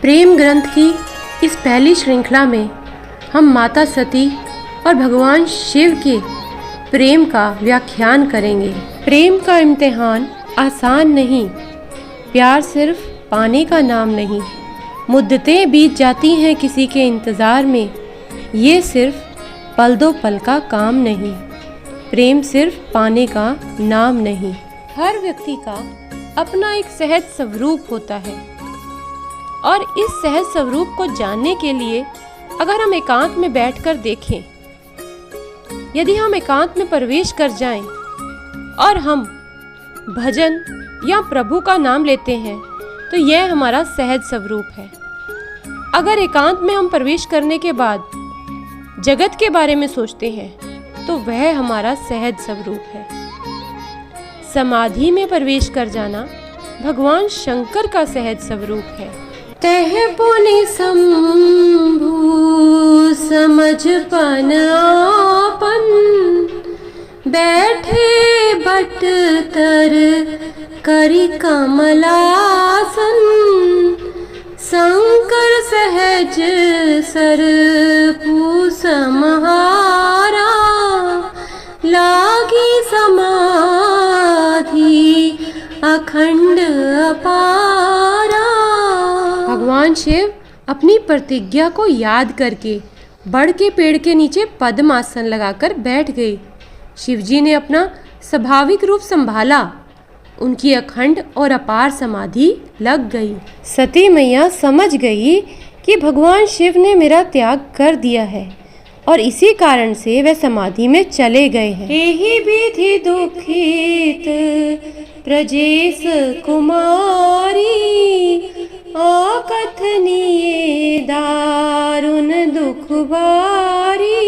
प्रेम ग्रंथ की इस पहली श्रृंखला में हम माता सती और भगवान शिव के प्रेम का व्याख्यान करेंगे। प्रेम का इम्तिहान आसान नहीं, प्यार सिर्फ पाने का नाम नहीं। मुद्दतें बीत जाती हैं किसी के इंतज़ार में, ये सिर्फ पल दो पल का काम नहीं। प्रेम सिर्फ पाने का नाम नहीं। हर व्यक्ति का अपना एक सहज स्वरूप होता है और इस सहज स्वरूप को जानने के लिए अगर हम एकांत में बैठकर देखें, यदि हम एकांत में प्रवेश कर जाएं और हम भजन या प्रभु का नाम लेते हैं तो यह हमारा सहज स्वरूप है। अगर एकांत में हम प्रवेश करने के बाद जगत के बारे में सोचते हैं तो वह हमारा सहज स्वरूप है। समाधि में प्रवेश कर जाना भगवान शंकर का सहज स्वरूप है। तह पुनि शंभु समझ पन आपन, बैठे बट तर करि कमलासन। शंकर सहज सरपू समहारा, लागी समाधि अखंड अपारा। भगवान शिव अपनी प्रतिज्ञा को याद करके बड़ के पेड़ के नीचे पद्मासन लगाकर बैठ गए। शिवजी ने अपना स्वाभाविक रूप संभाला, उनकी अखंड और अपार समाधि लग गई। सती मैया समझ गई कि भगवान शिव ने मेरा त्याग कर दिया है और इसी कारण से वह समाधि में चले गए हैं। एहि विधि दुखित प्रजेश कुमारी, अकथनीय दारुण दुख बारी।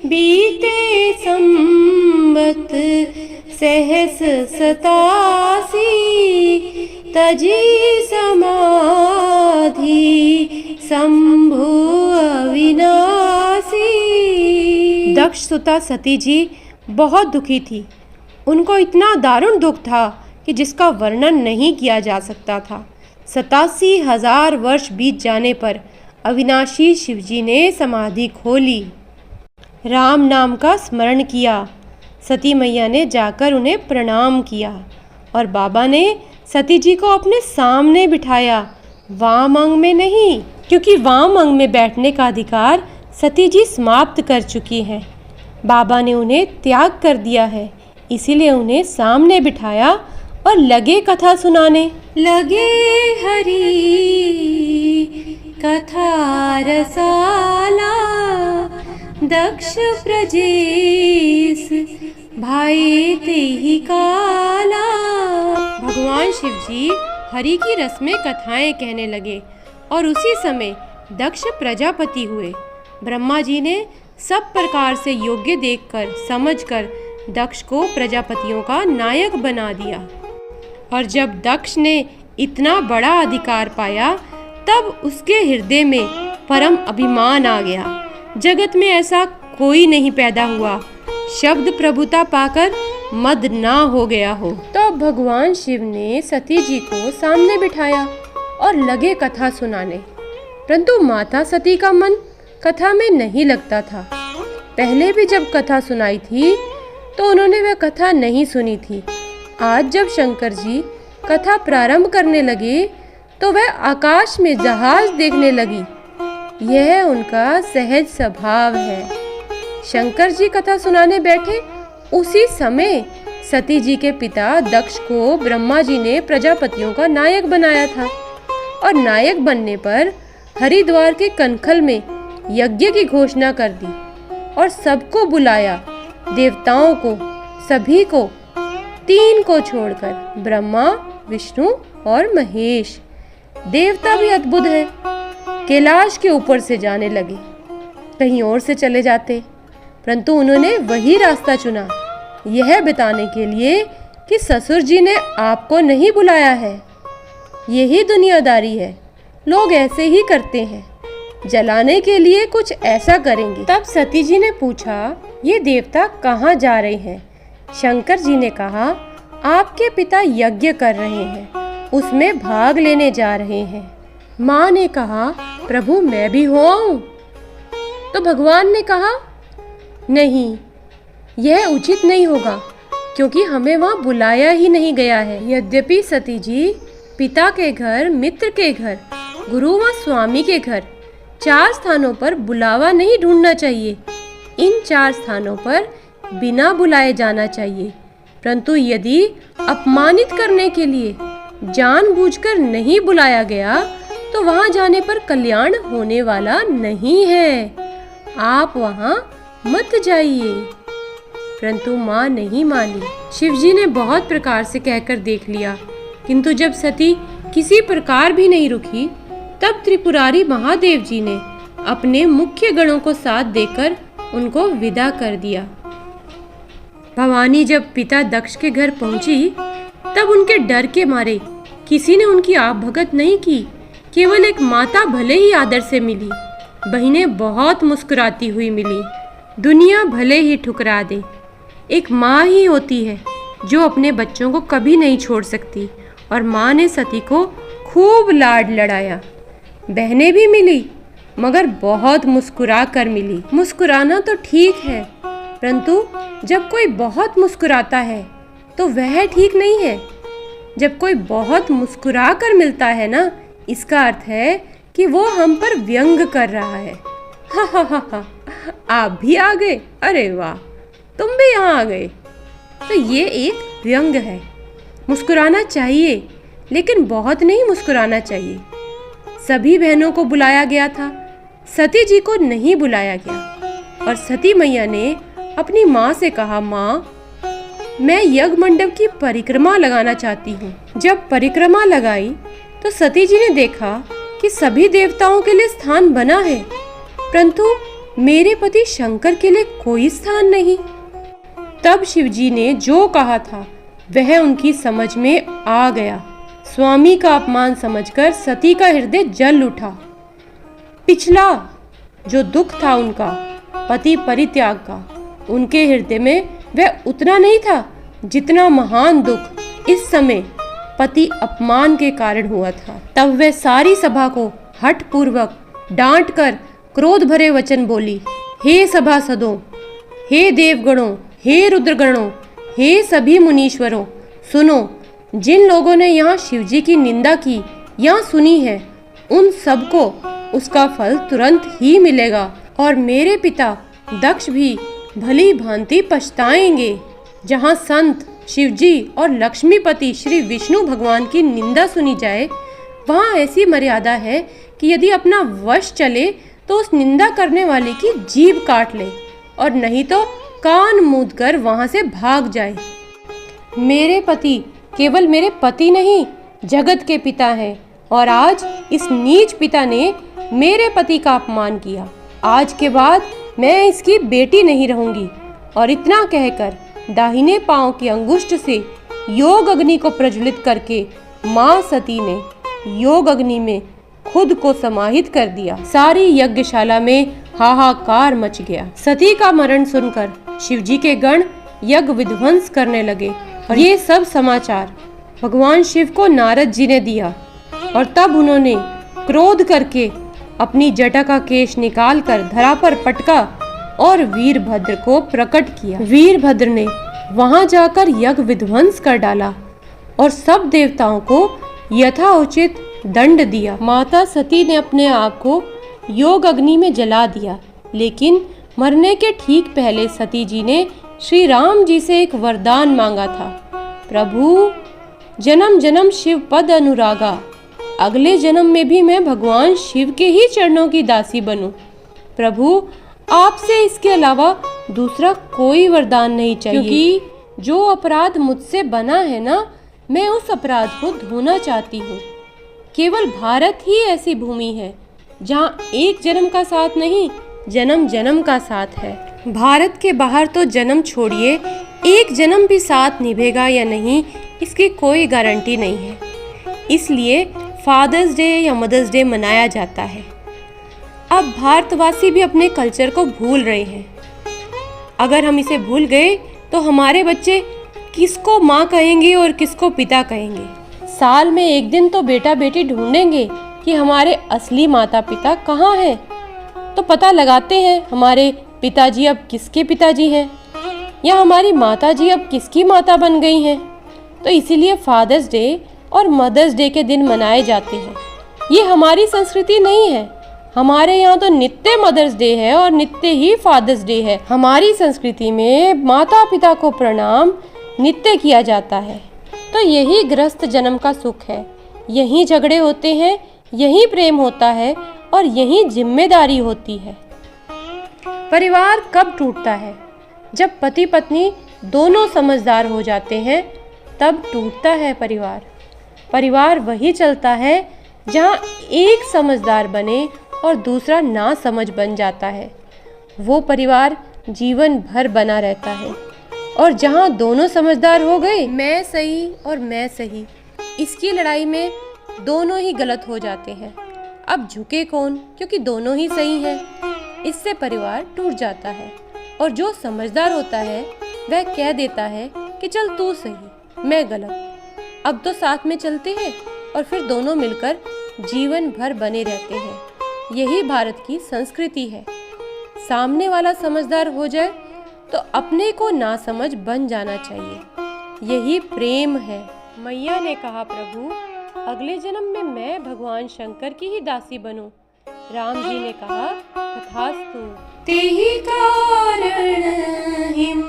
बीते संबत सहस सतासी, तजी समाधि शंभु अविनाशी। दक्ष सुता सती जी बहुत दुखी थी। उनको इतना दारुण दुख था कि जिसका वर्णन नहीं किया जा सकता था। 87,000 वर्ष बीत जाने पर अविनाशी शिवजी ने समाधि खोली। राम नाम का स्मरण किया। सती मैया ने जाकर उन्हें प्रणाम किया और बाबा ने सती जी को अपने सामने बिठाया, वाम अंग में नहीं, क्योंकि वाम अंग में बैठने का अधिकार सती जी समाप्त कर चुकी हैं। बाबा ने उन्हें त्याग कर दिया है, इसीलिए उन्हें सामने बिठाया और लगे कथा सुनाने। लगे हरी कथा रसाला, दक्ष प्रजेश भाई तेहि काला। भगवान शिव जी हरि की रस में कथाएं कहने लगे और उसी समय दक्ष प्रजापति हुए। ब्रह्मा जी ने सब प्रकार से योग्य देखकर समझकर दक्ष को प्रजापतियों का नायक बना दिया। और जब दक्ष ने इतना बड़ा अधिकार पाया तब उसके हृदय में परम अभिमान आ गया। जगत में ऐसा कोई नहीं पैदा हुआ शब्द प्रभुता पाकर मद ना हो गया हो। तो भगवान शिव ने सती जी को सामने बिठाया और लगे कथा सुनाने, परंतु माता सती का मन कथा में नहीं लगता था। पहले भी जब कथा सुनाई थी तो उन्होंने वह कथा नहीं सुनी थी। आज जब शंकर जी कथा प्रारंभ करने लगे तो वह आकाश में जहाज देखने लगी। यह उनका सहज स्वभाव है। शंकर जी कथा सुनाने बैठे उसी समय सती जी के पिता दक्ष को ब्रह्मा जी ने प्रजापतियों का नायक बनाया था और नायक बनने पर हरिद्वार के कनखल में यज्ञ की घोषणा कर दी और सबको बुलाया, देवताओं को, सभी को, 3 को छोड़कर, ब्रह्मा, विष्णु और महेश। देवता भी अद्भुत है, कैलाश के ऊपर से जाने लगे, कहीं और से चले जाते, परंतु उन्होंने वही रास्ता चुना, यह बताने के लिए कि ससुर जी ने आपको नहीं बुलाया है। यही दुनियादारी है, लोग ऐसे ही करते हैं, जलाने के लिए कुछ ऐसा करेंगे। तब सती जी ने पूछा, ये देवता कहाँ जा रहे हैं? शंकर जी ने कहा, आपके पिता यज्ञ कर रहे हैं, उसमें भाग लेने जा रहे हैं। माँ ने कहा, प्रभु मैं भी हो आऊं? तो भगवान ने कहा, नहीं, यह उचित नहीं होगा, क्योंकि हमें वहाँ बुलाया ही नहीं गया है। यद्यपि सती जी, पिता के घर, मित्र के घर, गुरु व स्वामी के घर, 4 स्थानों पर बुलावा नहीं ढूंढना चाहिए। इन 4 स्थानों पर बिना बुलाए जाना चाहिए। परंतु यदि अपमानित करने के लिए जानबूझकर नहीं बुलाया गया तो वहां जाने पर कल्याण होने वाला नहीं है। आप वहां मत जाइए। परंतु माँ नहीं मानी। शिवजी ने बहुत प्रकार से कहकर देख लिया, किंतु जब सती किसी प्रकार भी नहीं रुकी, तब त्रिपुरारी महादेव जी ने अपने मुख्य गणों को साथ देकर उनको विदा कर दिया। भवानी जब पिता दक्ष के घर पहुंची, तब उनके डर के मारे किसी ने उनकी आप भगत नहीं की। केवल एक माता भले ही आदर से मिली, बहनें बहुत मुस्कुराती हुई मिली। दुनिया भले ही ठुकरा दे, एक माँ ही होती है जो अपने बच्चों को कभी नहीं छोड़ सकती। और माँ ने सती को खूब लाड लड़ाया। बहनें भी मिली, मगर बहुत मुस्कुरा कर मिली। मुस्कुराना तो ठीक है, परंतु जब कोई बहुत मुस्कुराता है तो वह ठीक नहीं है। जब कोई बहुत मुस्कुरा कर मिलता है ना, इसका अर्थ है कि वो हम पर व्यंग कर रहा है। हा हा हा हा, आप भी आ गए? अरे वाह, तुम भी यहाँ आ गए। तो ये एक व्यंग है। मुस्कुराना चाहिए, लेकिन बहुत नहीं मुस्कुराना चाहिए। सभी बहनों को बुलाया गया था, सती जी को नहीं बुलाया गया। और सती मैया ने अपनी माँ से कहा, माँ, मैं यज्ञ मंडप की परिक्रमा लगाना चाहती हूँ। जब परिक्रमा लगाई तो सती जी ने देखा कि सभी देवताओं के लिए स्थान बना है, परंतु मेरे पति शंकर के लिए कोई स्थान नहीं। तब शिवजी ने जो कहा था वह उनकी समझ में आ गया। स्वामी का अपमान समझकर सती का हृदय जल उठा। पिछला जो दुख था उनका पति परित्याग का, उनके हृदय में वह उतना नहीं था जितना महान दुख इस समय पति अपमान के कारण हुआ था। तब वह सारी सभा को हठ पूर्वक डांट कर क्रोध भरे वचन बोली, हे सभासदों, हे देवगणों, हे रुद्रगणों, हे सभी मुनीश्वरों, सुनो, जिन लोगों ने यहाँ शिवजी की निंदा की या सुनी है, उन सबको उसका फल तुरंत ही मिलेगा। और मेरे पिता दक्ष भी भली भांति पछताएंगे। जहाँ संत, शिवजी और लक्ष्मीपति श्री विष्णु भगवान की निंदा सुनी जाए, वहाँ ऐसी मर्यादा है कि यदि अपना वश चले तो उस निंदा करने वाले की जीभ काट ले, और नहीं तो कान मूंद कर वहाँ से भाग जाए। मेरे पति केवल मेरे पति नहीं, जगत के पिता हैं, और आज इस नीच पिता ने मेरे पति का अपमान किया। आज के बाद मैं इसकी बेटी नहीं रहूंगी। और इतना कहकर दाहिने पांव की अंगुष्ठ से योग अग्नि को प्रज्वलित करके माँ सती ने योग अग्नि में खुद को समाहित कर दिया। सारी यज्ञशाला में हाहाकार मच गया। सती का मरण सुनकर शिवजी के गण यज्ञ विध्वंस करने लगे। और ये सब समाचार भगवान शिव को नारद जी ने दिया। और तब उन्होंने क्रोध करके अपनी जटा का केश निकालकर धरा पर पटका और वीरभद्र को प्रकट किया। वीरभद्र ने वहां जाकर यज्ञ विध्वंस कर डाला और सब देवताओं को यथाउचित दंड दिया। माता सती ने अपने आप को योग अग्नि में जला दिया, लेकिन मरने के ठीक पहले सती जी ने श्री राम जी से एक वरदान मांगा था, प्रभु, जन्म जन्म शिव पद अनुरागा, अगले जन्म में भी मैं भगवान शिव के ही चरणों की दासी बनूं। प्रभु, आपसे इसके अलावा दूसरा कोई वरदान नहीं चाहिए, क्योंकि जो अपराध मुझसे बना है ना, मैं उस अपराध को धोना चाहती हूँ। केवल भारत ही ऐसी भूमि है जहाँ एक जन्म का साथ नहीं, जन्म जन्म का साथ है। भारत के बाहर तो जन्म छोड़िए, एक जन्म भी साथ निभेगा या नहीं, इसकी कोई गारंटी नहीं है। इसलिए फादर्स डे या मदर्स डे मनाया जाता है। अब भारतवासी भी अपने कल्चर को भूल रहे हैं। अगर हम इसे भूल गए तो हमारे बच्चे किसको माँ कहेंगे और किसको पिता कहेंगे। साल में एक दिन तो बेटा बेटी ढूंढेंगे, कि हमारे असली माता पिता कहाँ हैं, तो पता लगाते हैं हमारे पिताजी अब किसके पिताजी हैं या हमारी माताजी अब किसकी माता बन गई हैं। तो इसीलिए फादर्स डे और मदर्स डे के दिन मनाए जाते हैं। ये हमारी संस्कृति नहीं है। हमारे यहाँ तो नित्य मदर्स डे है और नित्य ही फादर्स डे है। हमारी संस्कृति में माता पिता को प्रणाम नित्य किया जाता है। तो यही गृहस्थ जन्म का सुख है। यही झगड़े होते हैं, यही प्रेम होता है और यही जिम्मेदारी होती है। परिवार कब टूटता है? जब पति पत्नी दोनों समझदार हो जाते हैं तब टूटता है परिवार। परिवार वही चलता है जहाँ एक समझदार बने और दूसरा ना समझ बन जाता है। वो परिवार जीवन भर बना रहता है। और जहाँ दोनों समझदार हो गए, मैं सही और मैं सही, इसकी लड़ाई में दोनों ही गलत हो जाते हैं। अब झुके कौन, क्योंकि दोनों ही सही हैं। इससे परिवार टूट जाता है। और जो समझदार होता है वह कह देता है कि चल तू सही मैं गलत, अब तो साथ में चलते हैं, और फिर दोनों मिलकर जीवन भर बने रहते हैं। यही भारत की संस्कृति है। सामने वाला समझदार हो जाए तो अपने को ना समझ बन जाना चाहिए। यही प्रेम है। मैया ने कहा, प्रभु अगले जन्म में मैं भगवान शंकर की ही दासी बनूं। राम जी ने कहा, तथास्तु। तेहि कारण हिम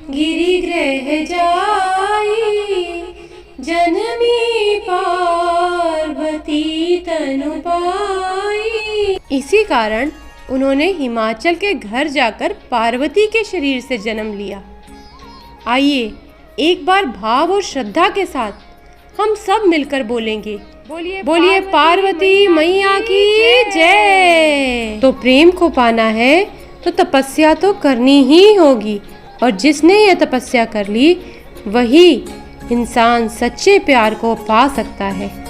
गिरि ग्रह जाई, जनमी पार्वती तनु पाई। इसी कारण उन्होंने हिमाचल के घर जाकर पार्वती के शरीर से जन्म लिया। आइए एक बार भाव और श्रद्धा के साथ हम सब मिलकर बोलेंगे, बोलिए पार्वती मैया की जय। तो प्रेम को पाना है तो तपस्या तो करनी ही होगी, और जिसने यह तपस्या कर ली वही इंसान सच्चे प्यार को पा सकता है।